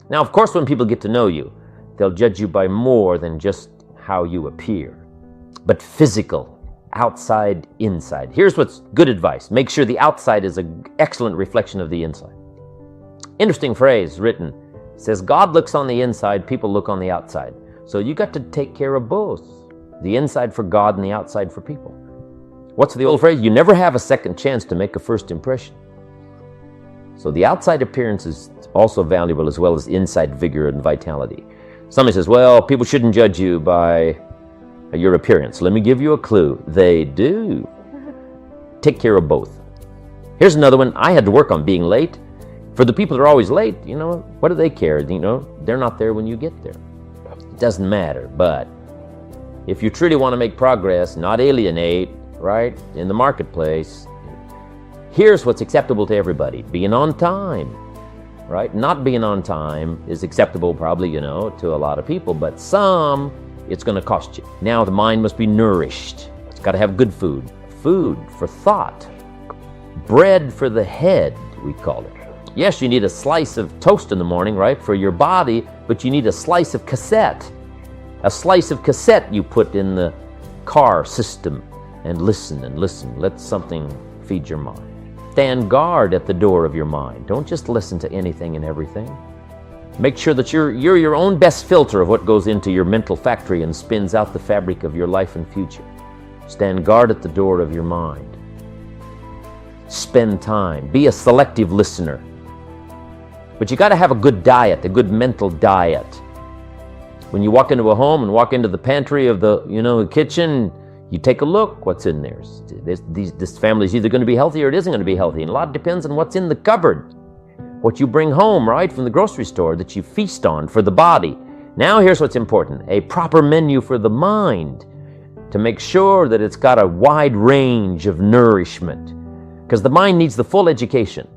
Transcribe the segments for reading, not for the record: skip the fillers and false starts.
Now, of course, when people get to know you, they'll judge you by more than just how you appear, but physical, outside, inside. Here's what's good advice. Make sure the outside is an excellent reflection of the inside. Interesting phrase written. It says, God looks on the inside, people look on the outside. So you got to take care of both. The inside for God and the outside for people. What's the old phrase? You never have a second chance to make a first impression. So the outside appearance is also valuable as well as inside vigor and vitality. Somebody says, well, people shouldn't judge you by your appearance. Let me give you a clue. They do. Take care of both. Here's another one. I had to work on being late. For the people that are always late, what do they care? They're not there when you get there. It doesn't matter. But if you truly want to make progress, not alienate, right, in the marketplace, here's what's acceptable to everybody. Being on time, right? Not being on time is acceptable probably, to a lot of people, but some, it's going to cost you. Now the mind must be nourished. It's got to have good food. Food for thought. Bread for the head, we call it. Yes, you need a slice of toast in the morning, right, for your body, but you need a slice of cassette. A slice of cassette you put in the car system and listen and listen. Let something feed your mind. Stand guard at the door of your mind. Don't just listen to anything and everything. Make sure that you're your own best filter of what goes into your mental factory and spins out the fabric of your life and future. Stand guard at the door of your mind. Spend time. Be a selective listener. But you got to have a good diet, a good mental diet. When you walk into a home and walk into the pantry of the kitchen, you take a look what's in there. This family's either going to be healthy or it isn't going to be healthy. And a lot depends on what's in the cupboard. What you bring home, right, from the grocery store that you feast on for the body. Now here's what's important. A proper menu for the mind to make sure that it's got a wide range of nourishment. Because the mind needs the full education.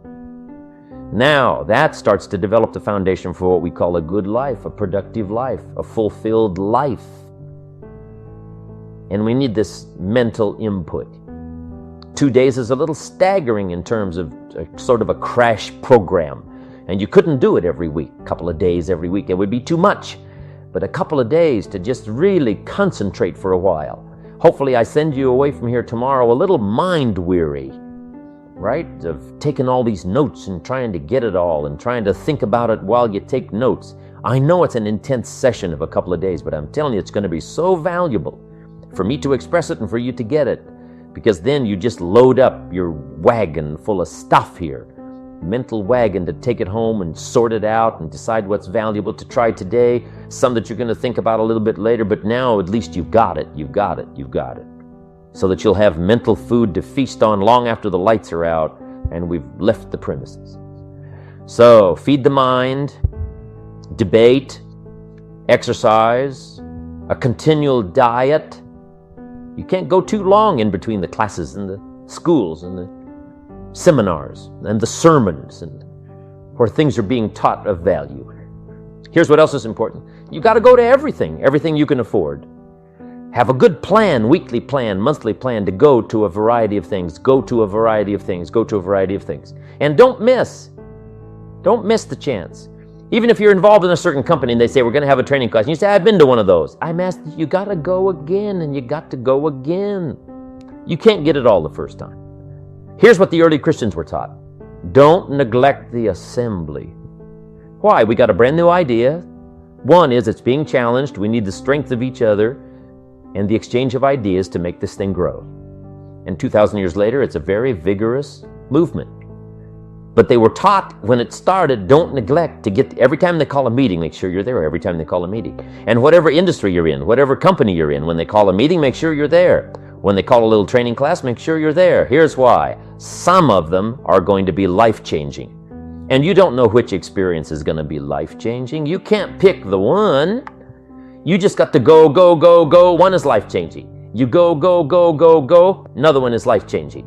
Now, that starts to develop the foundation for what we call a good life, a productive life, a fulfilled life. And we need this mental input. 2 days is a little staggering in terms of sort of a crash program. And you couldn't do it every week, a couple of days every week. It would be too much. But a couple of days to just really concentrate for a while. Hopefully I send you away from here tomorrow a little mind weary. Right? Of taking all these notes and trying to get it all and trying to think about it while you take notes. I know it's an intense session of a couple of days, but I'm telling you it's going to be so valuable for me to express it and for you to get it. Because then you just load up your wagon full of stuff here. Mental wagon to take it home and sort it out and decide what's valuable to try today. Some that you're going to think about a little bit later, but now at least you've got it. So that you'll have mental food to feast on long after the lights are out and we've left the premises. So, feed the mind, debate, exercise, a continual diet. You can't go too long in between the classes and the schools and the seminars and the sermons and where things are being taught of value. Here's what else is important. You got to go to everything you can afford. Have a good plan, weekly plan, monthly plan to go to a variety of things. And don't miss the chance. Even if you're involved in a certain company and they say, we're going to have a training class, and you say, I've been to one of those. I'm asked, you got to go again, and you got to go again. You can't get it all the first time. Here's what the early Christians were taught. Don't neglect the assembly. Why? We got a brand new idea. One is it's being challenged. We need the strength of each other and the exchange of ideas to make this thing grow. And 2,000 years later, it's a very vigorous movement. But they were taught when it started, don't neglect to get, every time they call a meeting, make sure you're there every time they call a meeting. And whatever industry you're in, whatever company you're in, when they call a meeting, make sure you're there. When they call a little training class, make sure you're there. Here's why. Some of them are going to be life-changing. And you don't know which experience is going to be life-changing. You can't pick the one. You just got to go. One is life-changing. You go. Another one is life-changing.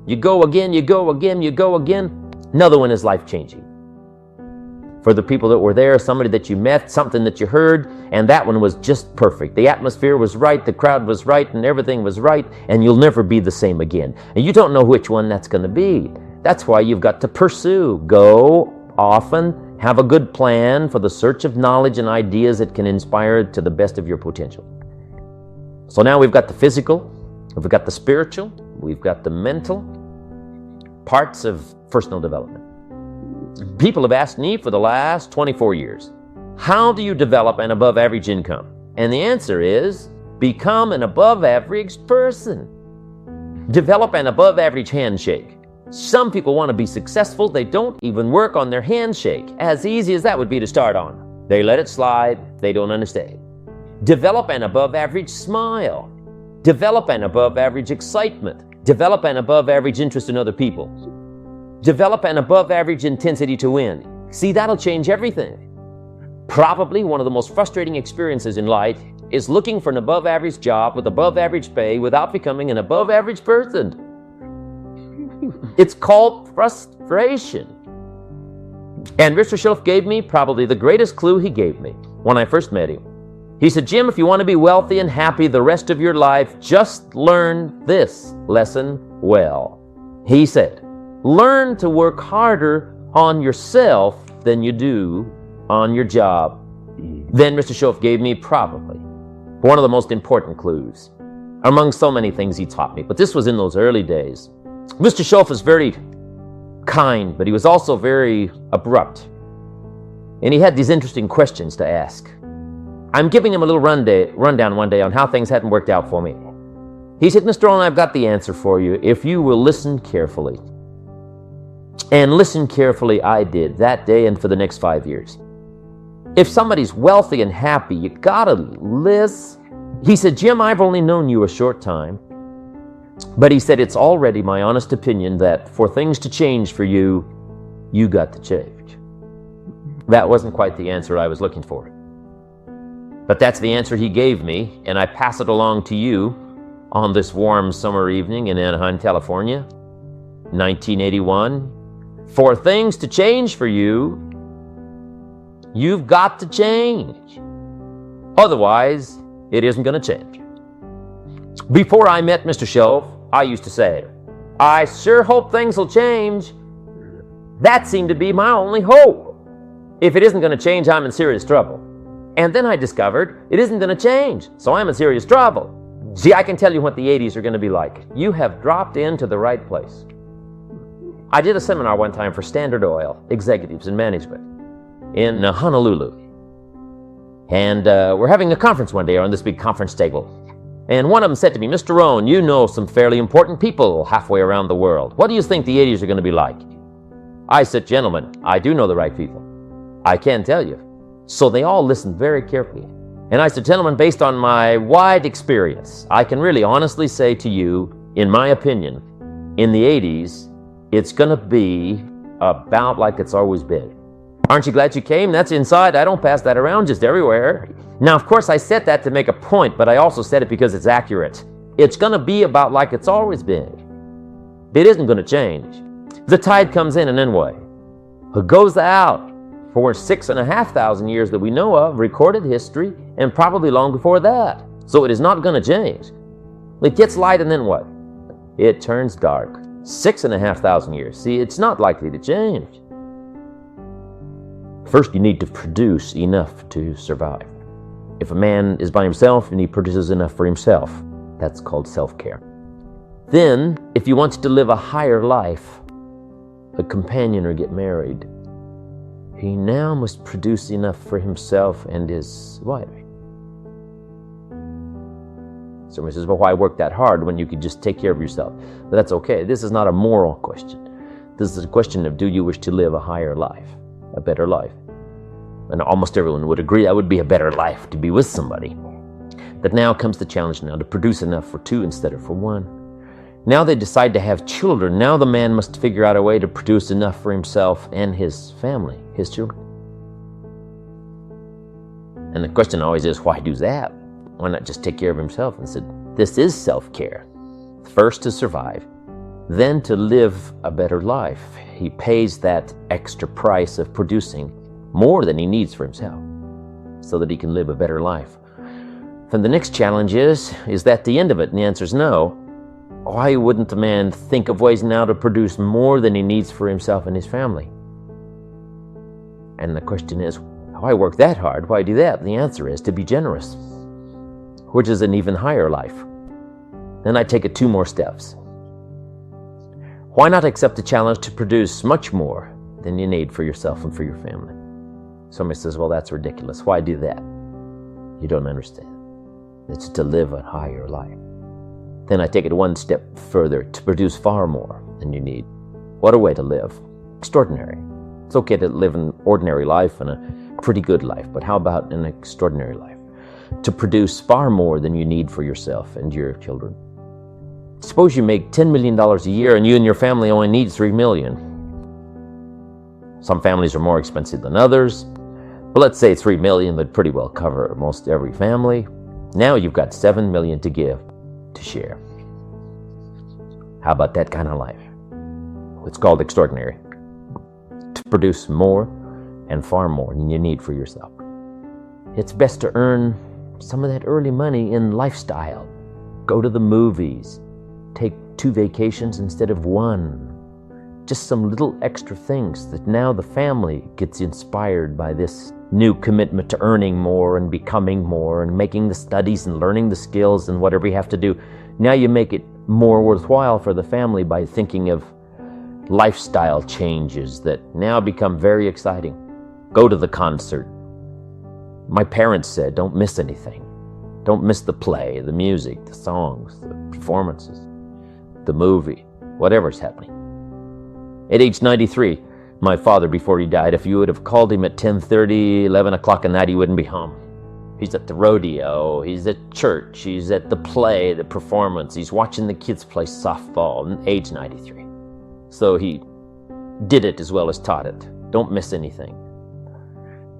You go again. Another one is life-changing. For the people that were there, somebody that you met, something that you heard, and that one was just perfect. The atmosphere was right, the crowd was right, and everything was right, and you'll never be the same again. And you don't know which one that's going to be. That's why you've got to pursue. Go often, Have a good plan for the search of knowledge and ideas that can inspire to the best of your potential. So now we've got the physical, we've got the spiritual, we've got the mental parts of personal development. People have asked me for the last 24 years, how do you develop an above average income? And the answer is, become an above average person. Develop an above average handshake. Some people want to be successful, they don't even work on their handshake. As easy as that would be to start on. They let it slide, they don't understand. Develop an above average smile. Develop an above average excitement. Develop an above average interest in other people. Develop an above average intensity to win. See, that'll change everything. Probably one of the most frustrating experiences in life is looking for an above average job with above average pay without becoming an above average person. It's called frustration. And Mr. Shelf gave me probably the greatest clue he gave me when I first met him. He said, Jim, if you want to be wealthy and happy the rest of your life, just learn this lesson well. He said, learn to work harder on yourself than you do on your job. Then Mr. Shelf gave me probably one of the most important clues among so many things he taught me. But this was in those early days. Mr. Shelf was very kind, but he was also very abrupt. And he had these interesting questions to ask. I'm giving him a little rundown one day on how things hadn't worked out for me. He said, Mr. Rohn, I've got the answer for you if you will listen carefully. And listen carefully I did that day and for the next 5 years. If somebody's wealthy and happy, you gotta listen. He said, Jim, I've only known you a short time. But he said, it's already my honest opinion that for things to change for you, you got to change. That wasn't quite the answer I was looking for. But that's the answer he gave me, and I pass it along to you on this warm summer evening in Anaheim, California, 1981. For things to change for you, you've got to change. Otherwise, it isn't going to change. Before I met Mr. Shelf, I used to say, I sure hope things will change. That seemed to be my only hope. If it isn't going to change, I'm in serious trouble. And then I discovered it isn't going to change, so I'm in serious trouble. See, I can tell you what the 80s are going to be like. You have dropped into the right place. I did a seminar one time for Standard Oil executives and management in Honolulu. And we're having a conference one day on this big conference table. And one of them said to me, Mr. Rohn, you know some fairly important people halfway around the world. What do you think the 80s are going to be like? I said, gentlemen, I do know the right people. I can tell you. So they all listened very carefully. And I said, gentlemen, based on my wide experience, I can really honestly say to you, in my opinion, in the 80s, it's going to be about like it's always been. Aren't you glad you came? That's inside. I don't pass that around just everywhere. Now, of course, I said that to make a point, but I also said it because it's accurate. It's going to be about like it's always been. It isn't going to change. The tide comes in and then what? It goes out for 6,500 years that we know of, recorded history, and probably long before that. So it is not going to change. It gets light and then what? It turns dark. 6,500 years. See, it's not likely to change. First, you need to produce enough to survive. If a man is by himself and he produces enough for himself, that's called self-care. Then, if you want to live a higher life, a companion or get married, he now must produce enough for himself and his wife. Somebody says, well, why work that hard when you could just take care of yourself? But that's okay. This is not a moral question. This is a question of, do you wish to live a higher life, a better life? And almost everyone would agree that would be a better life to be with somebody. But now comes the challenge now to produce enough for two instead of for one. Now they decide to have children. Now the man must figure out a way to produce enough for himself and his family, his children. And the question always is, why do that? Why not just take care of himself? And said, this is self-care. First to survive, then to live a better life. He pays that extra price of producing more than he needs for himself so that he can live a better life. Then the next challenge is that the end of it? And the answer is no. Why wouldn't a man think of ways now to produce more than he needs for himself and his family? And the question is, why work that hard? Why do that? The answer is to be generous, which is an even higher life. Then I take it 2 more steps. Why not accept the challenge to produce much more than you need for yourself and for your family? Somebody says, well, that's ridiculous. Why do that? You don't understand. It's to live a higher life. Then I take it 1 step further, to produce far more than you need. What a way to live. Extraordinary. It's okay to live an ordinary life and a pretty good life, but how about an extraordinary life? To produce far more than you need for yourself and your children. Suppose you make $10 million a year and you and your family only need $3 million. Some families are more expensive than others, but let's say $3 million would pretty well cover most every family. Now you've got $7 million to give, to share. How about that kind of life? It's called extraordinary. To produce more and far more than you need for yourself. It's best to earn some of that early money in lifestyle. Go to the movies. Take 2 vacations instead of 1. Just some little extra things that now the family gets inspired by this new commitment to earning more and becoming more and making the studies and learning the skills and whatever you have to do. Now you make it more worthwhile for the family by thinking of lifestyle changes that now become very exciting. Go to the concert. My parents said, don't miss anything. Don't miss the play, the music, the songs, the performances, the movie, whatever's happening. At age 93, my father, before he died, if you would have called him at 10:30, 11 o'clock at night, he wouldn't be home. He's at the rodeo, he's at church, he's at the play, the performance, he's watching the kids play softball, age 93. So he did it as well as taught it. Don't miss anything.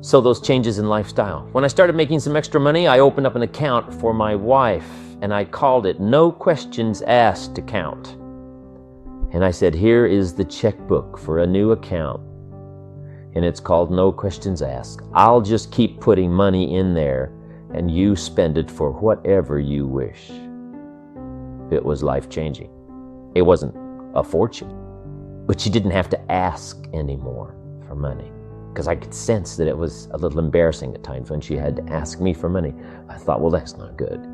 So those changes in lifestyle. When I started making some extra money, I opened up an account for my wife, and I called it No Questions Asked Account. And I said, here is the checkbook for a new account. And it's called No Questions Asked. I'll just keep putting money in there, and you spend it for whatever you wish. It was life-changing. It wasn't a fortune, but she didn't have to ask anymore for money. Because I could sense that it was a little embarrassing at times when she had to ask me for money. I thought, well, that's not good.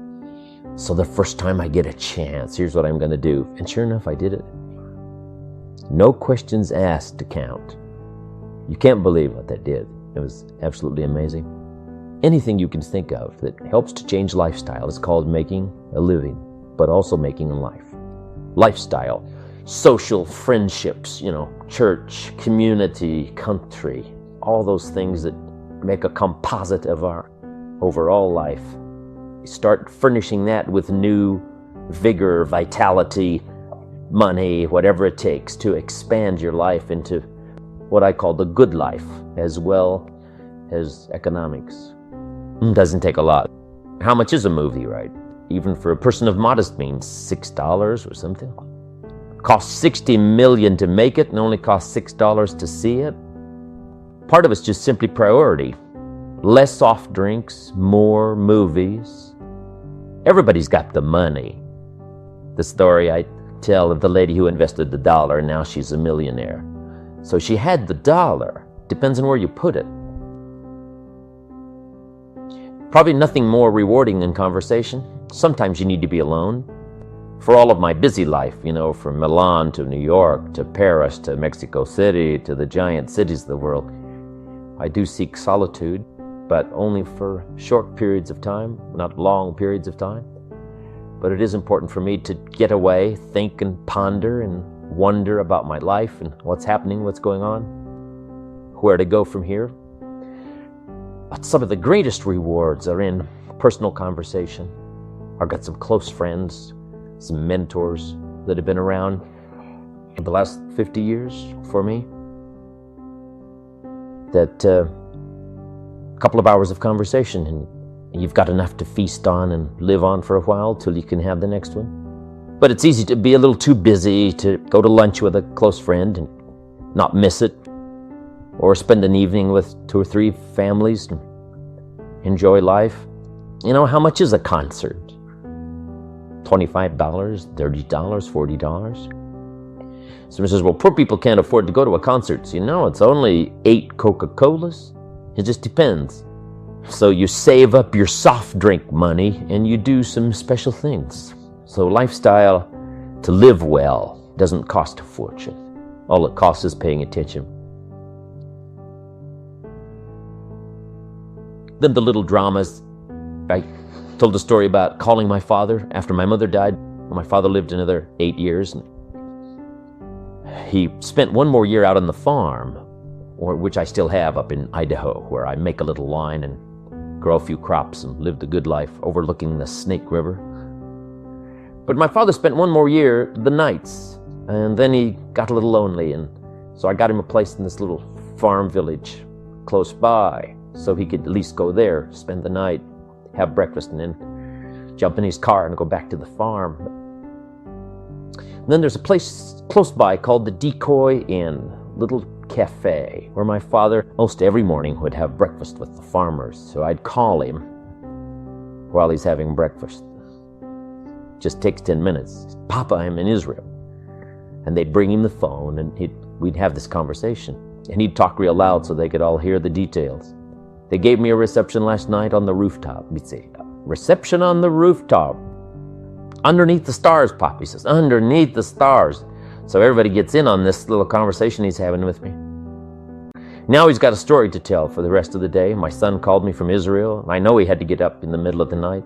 So the first time I get a chance, here's what I'm going to do. And sure enough, I did it. No questions asked account. You can't believe what that did. It was absolutely amazing. Anything you can think of that helps to change lifestyle is called making a living, but also making a life. Lifestyle, social friendships, church, community, country, all those things that make a composite of our overall life. You start furnishing that with new vigor, vitality, money, whatever it takes to expand your life into what I call the good life as well as economics. It doesn't take a lot. How much is a movie, right? Even for a person of modest means, $6 or something. Costs $60 million to make it and only costs $6 to see it. Part of it's just simply priority. Less soft drinks, more movies. Everybody's got the money. The story I tell of the lady who invested the $1, now she's a millionaire. So she had the $1. Depends on where you put it. Probably nothing more rewarding than conversation. Sometimes you need to be alone. For all of my busy life, from Milan to New York to Paris to Mexico City to the giant cities of the world, I do seek solitude, but only for short periods of time, not long periods of time. But it is important for me to get away, think and ponder and wonder about my life and what's happening, what's going on, where to go from here. But some of the greatest rewards are in personal conversation. I've got some close friends, some mentors that have been around for the last 50 years for me. That a couple of hours of conversation and you've got enough to feast on and live on for a while till you can have the next one. But it's easy to be a little too busy to go to lunch with a close friend and not miss it, or spend an evening with 2 or 3 families and enjoy life. How much is a concert? $25, $30, $40. Someone says, well, poor people can't afford to go to a concert. So, it's only 8 Coca-Colas. It just depends. So you save up your soft drink money and you do some special things. So lifestyle to live well doesn't cost a fortune. All it costs is paying attention. Then the little dramas. I told a story about calling my father after my mother died. My father lived another 8 years. He spent one more year out on the farm, which I still have up in Idaho, where I make a little line and grow a few crops and live the good life overlooking the Snake River. But my father spent one more year the nights, and then he got a little lonely, and so I got him a place in this little farm village close by so he could at least go there, spend the night, have breakfast, and then jump in his car and go back to the farm. And then there's a place close by called the Decoy Inn, little cafe, where my father most every morning would have breakfast with the farmers. So I'd call him while he's having breakfast. Just takes 10 minutes. Papa, I'm in Israel. And they'd bring him the phone and we'd have this conversation. And he'd talk real loud so they could all hear the details. They gave me a reception last night on the rooftop. We'd say, reception on the rooftop. Underneath the stars, Pop, he says, underneath the stars. So everybody gets in on this little conversation he's having with me. Now he's got a story to tell for the rest of the day. My son called me from Israel, and I know he had to get up in the middle of the night.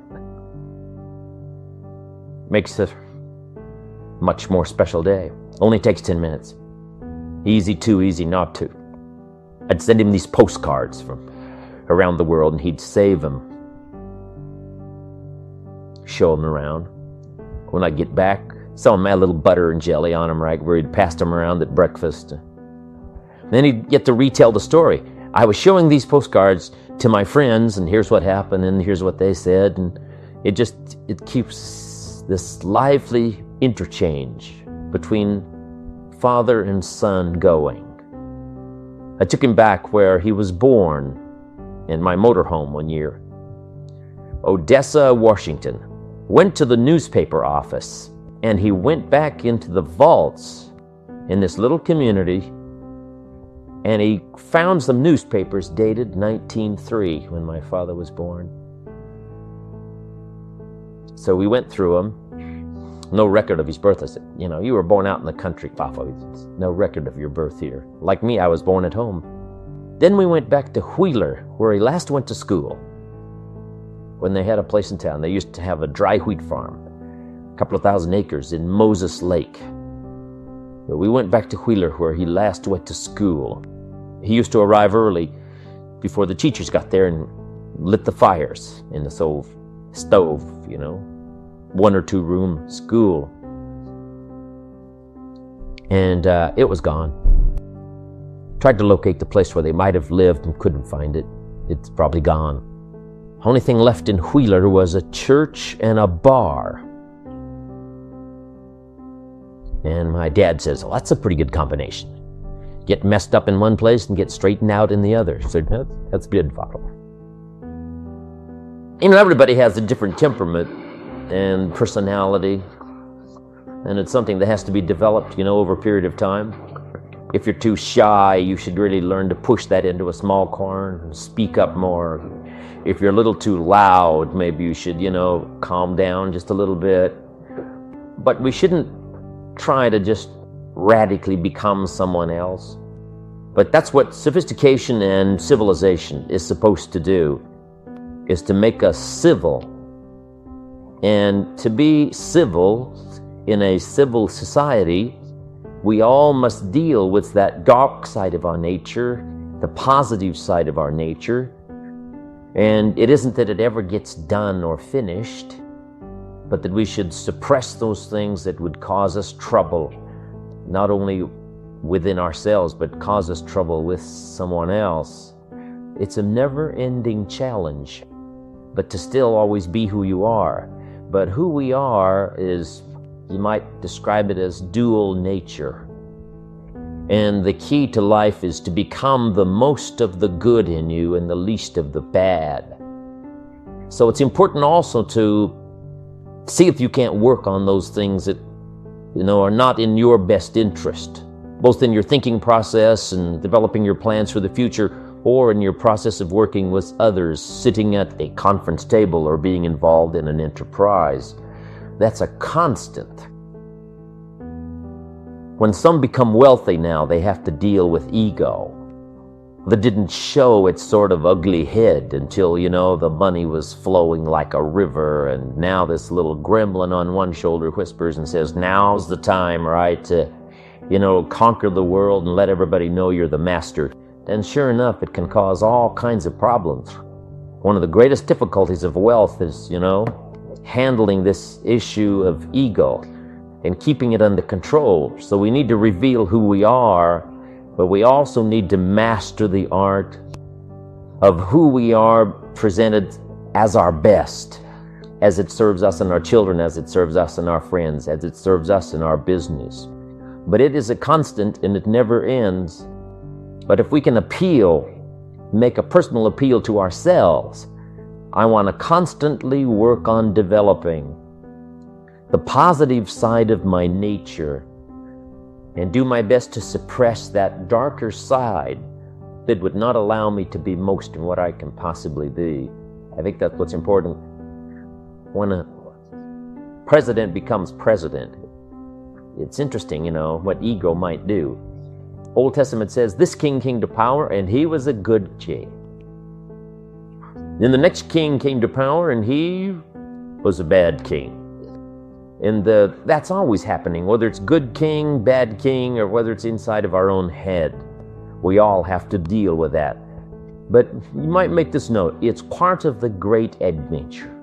Makes it a much more special day. Only takes 10 minutes. Easy to, easy not to. I'd send him these postcards from around the world, and he'd save them. Show them around. When I get back, some of them had a little butter and jelly on them, right, where he'd passed them around at breakfast. Then he'd get to retell the story. I was showing these postcards to my friends, and here's what happened, and here's what they said, and it keeps this lively interchange between father and son going. I took him back where he was born in my motorhome one year. Odessa, Washington. Went to the newspaper office, and he went back into the vaults in this little community, and he found some newspapers dated 1903, when my father was born. So we went through them. No record of his birth. I said, you were born out in the country, Papa. No record of your birth here. Like me, I was born at home. Then we went back to Wheeler, where he last went to school. When they had a place in town, they used to have a dry wheat farm, a couple of thousand acres in Moses Lake. But we went back to Wheeler, where he last went to school. He used to arrive early before the teachers got there and lit the fires in the stove, 1 or 2 room school. And it was gone. Tried to locate the place where they might have lived and couldn't find it. It's probably gone. Only thing left in Wheeler was a church and a bar. And my dad says, well, that's a pretty good combination. Get messed up in one place and get straightened out in the other. So that's good, Father. Everybody has a different temperament and personality. And it's something that has to be developed, over a period of time. If you're too shy, you should really learn to push that into a small corner and speak up more. If you're a little too loud, maybe you should, calm down just a little bit. But we shouldn't try to just radically become someone else. But that's what sophistication and civilization is supposed to do, is to make us civil. And to be civil in a civil society, we all must deal with that dark side of our nature, the positive side of our nature. And it isn't that it ever gets done or finished, but that we should suppress those things that would cause us trouble, not only within ourselves, but cause us trouble with someone else. It's a never-ending challenge, but to still always be who you are. But who we are is, you might describe it as dual nature. And the key to life is to become the most of the good in you and the least of the bad. So it's important also to see if you can't work on those things that are not in your best interest, both in your thinking process and developing your plans for the future, or in your process of working with others, sitting at a conference table or being involved in an enterprise. That's a constant. When some become wealthy now, they have to deal with ego that didn't show its sort of ugly head until, the money was flowing like a river, and now this little gremlin on one shoulder whispers and says, now's the time, right, to, conquer the world and let everybody know you're the master. And sure enough, it can cause all kinds of problems. One of the greatest difficulties of wealth is, handling this issue of ego and keeping it under control. So we need to reveal who we are, but we also need to master the art of who we are presented as our best, as it serves us and our children, as it serves us and our friends, as it serves us in our business. But it is a constant and it never ends. But if we can make a personal appeal to ourselves, I want to constantly work on developing the positive side of my nature and do my best to suppress that darker side that would not allow me to be most in what I can possibly be. I think that's what's important. When a president becomes president, it's interesting, what ego might do. Old Testament says, this king came to power and he was a good king. Then the next king came to power and he was a bad king. And that's always happening, whether it's good king, bad king, or whether it's inside of our own head. We all have to deal with that. But you might make this note, it's part of the great adventure.